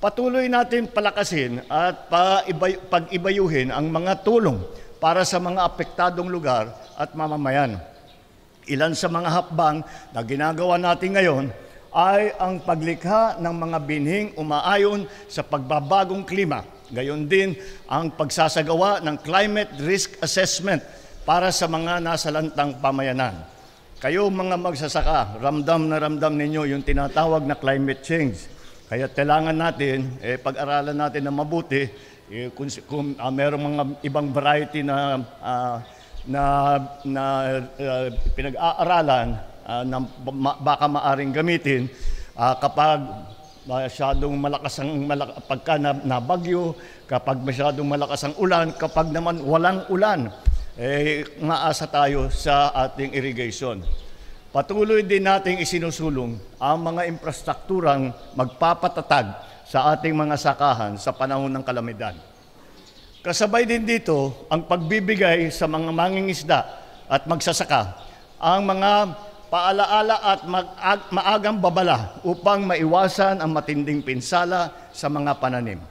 Patuloy natin palakasin at pag-ibayuhin ang mga tulong para sa mga apektadong lugar at mamamayan. Ilan sa mga hakbang na ginagawa natin ngayon ay ang paglikha ng mga binhing umaayon sa pagbabagong klima. Gayon din ang pagsasagawa ng climate risk assessment para sa mga nasalantang pamayanan. Kayo mga magsasaka, ramdam na ramdam ninyo yung tinatawag na climate change. Kaya kailangan natin, pag-aralan natin na mabuti, kung mayroong mga ibang variety na pinag-aaralan na baka maaring gamitin kapag masyadong malakas ang pagka nabagyo, kapag masyadong malakas ang ulan, kapag naman walang ulan, maasa tayo sa ating irrigation. Patuloy din nating isinusulong ang mga infrastrukturang magpapatatag sa ating mga sakahan sa panahon ng kalamidad. Kasabay din dito ang pagbibigay sa mga mangingisda at magsasaka ang mga paalaala at maagang babala upang maiwasan ang matinding pinsala sa mga pananim.